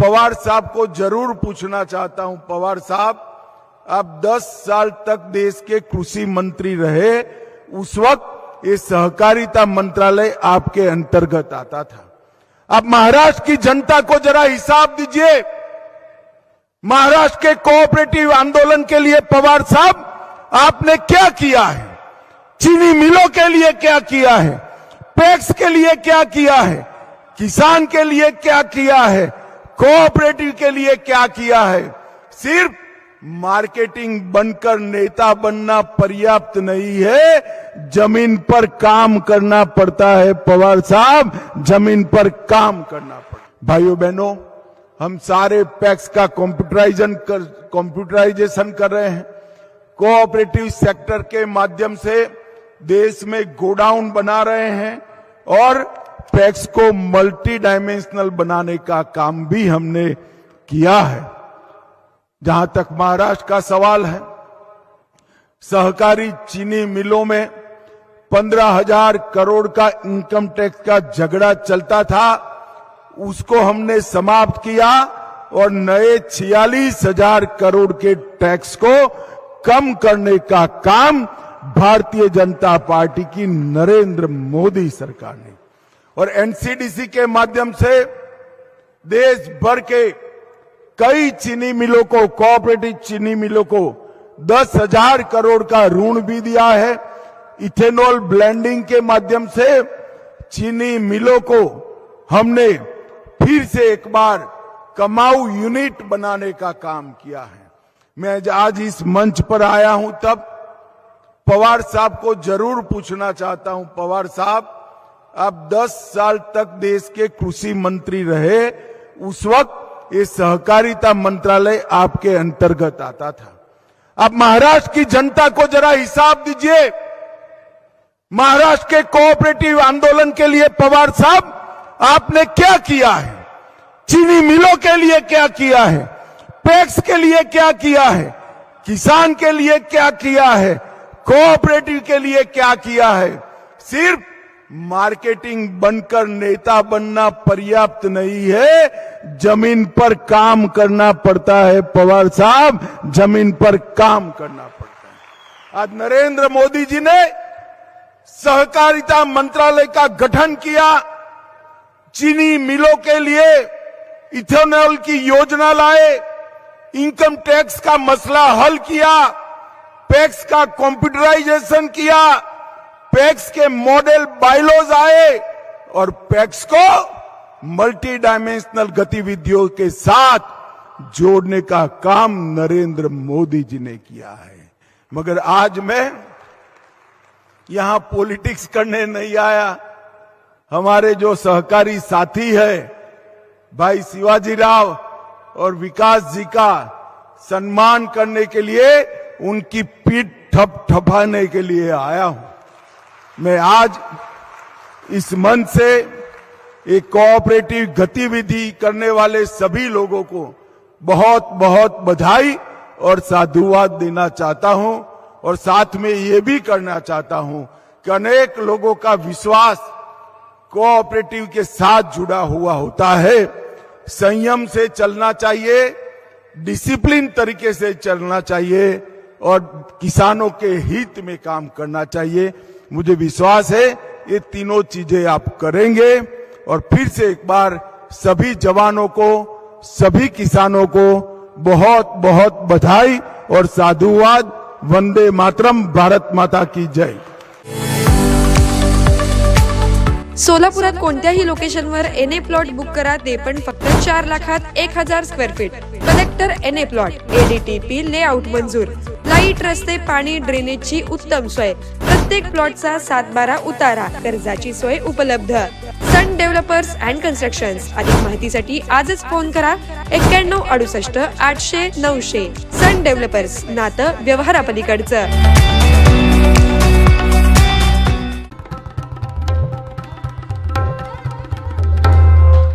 पवार साहब को जरूर पूछना चाहता हूं, पवार साहब आप 10 साल तक देश के कृषि मंत्री रहे, उस वक्त ये सहकारिता मंत्रालय आपके अंतर्गत आता था। आप महाराष्ट्र की जनता को जरा हिसाब दीजिए, महाराष्ट्र के कोऑपरेटिव आंदोलन के लिए पवार साहब आपने क्या किया है, चीनी मिलों के लिए क्या किया है, पैक्स के लिए क्या किया है, किसान के लिए क्या किया है, कोऑपरेटिव के लिए क्या किया है। सिर्फ मार्केटिंग बनकर नेता बनना पर्याप्त नहीं है, जमीन पर काम करना पड़ता है पवार साहब, जमीन पर काम करना पड़ता। भाइयों बहनों, हम सारे पैक्स का कंप्यूटराइजेशन कर रहे हैं। कोऑपरेटिव सेक्टर के माध्यम से देश में गोडाउन बना रहे हैं और पैक्स को मल्टी डायमेंशनल बनाने का काम भी हमने किया है। जहां तक महाराष्ट्र का सवाल है, सहकारी चीनी मिलों में 15,000 करोड़ का इनकम टैक्स का झगड़ा चलता था, उसको हमने समाप्त किया और नए 46,000 करोड़ के टैक्स को कम करने का काम भारतीय जनता पार्टी की नरेंद्र मोदी सरकार ने, और एनसीडीसी के माध्यम से देश भर के कई चीनी मिलों को, कोऑपरेटिव चीनी मिलों को 10,000 करोड़ का ऋण भी दिया है। इथेनॉल ब्लेंडिंग के माध्यम से चीनी मिलों को हमने फिर से एक बार कमाऊ यूनिट बनाने का काम किया है। मैं आज इस मंच पर आया हूं तब पवार साहब को जरूर पूछना चाहता हूं, पवार साहब आप 10 साल तक देश के कृषि मंत्री रहे, उस वक्त ये सहकारिता मंत्रालय आपके अंतर्गत आता था। आप महाराष्ट्र की जनता को जरा हिसाब दीजिए, महाराष्ट्र के कोऑपरेटिव आंदोलन के लिए पवार साहब आपने क्या किया है, चीनी मिलों के लिए क्या किया है, पैक्स के लिए क्या किया है, किसान के लिए क्या किया है, कोऑपरेटिव के लिए क्या किया है। सिर्फ मार्केटिंग बनकर नेता बनना पर्याप्त नहीं है, जमीन पर काम करना पड़ता है पवार साहब, जमीन पर काम करना पड़ता है। आज नरेंद्र मोदी जी ने सहकारिता मंत्रालय का गठन किया, चीनी मिलों के लिए इथेनॉल की योजना लाए, इनकम टैक्स का मसला हल किया, पैक्स का कंप्यूटराइजेशन किया, पैक्स के मॉडल बायलॉज आए और पैक्स को मल्टी डायमेंशनल गतिविधियों के साथ जोड़ने का काम नरेंद्र मोदी जी ने किया है। मगर आज मैं यहां पॉलिटिक्स करने नहीं आया। हमारे जो सहकारी साथी है भाई शिवाजी राव और विकास जी का सम्मान करने के लिए, उनकी पीठ थपथपाने के लिए आया हूं। मैं आज इस मंच से एक कोऑपरेटिव गतिविधि करने वाले सभी लोगों को बहुत बहुत बधाई और साधुवाद देना चाहता हूं, और साथ में ये भी करना चाहता हूं कि अनेक लोगों का विश्वास कोऑपरेटिव के साथ जुड़ा हुआ होता है। संयम से चलना चाहिए, डिसिप्लिन तरीके से चलना चाहिए और किसानों के हित में काम करना चाहिए। मुझे विश्वास है ये तीनों चीजें आप करेंगे, और फिर से एक बार सभी जवानों को, सभी किसानों को बहुत बहुत बधाई और साधुवाद। वंदे मातरम, भारत माता की जय। सोलापुरात कोणत्याही लोकेशनवर एनए प्लॉट बुक करा, ते पण फक्त 4 लाखात 1000 square feet. Collector NA plot, ADTP layout मंजूर, लाईट, रस्ते, पाणी, ड्रेनेजची उत्तम सोय, प्रत्येक प्लॉटचा 7/12 उतारा, कर्जाची सोय उपलब्ध। सन डेव्हलपर्स अँड कन्स्ट्रक्शन्स। अधिक माहितीसाठी आजच फोन करा 91 68 800 900। सन डेव्हलपर्स, नातं व्यवहारापलीकडचं।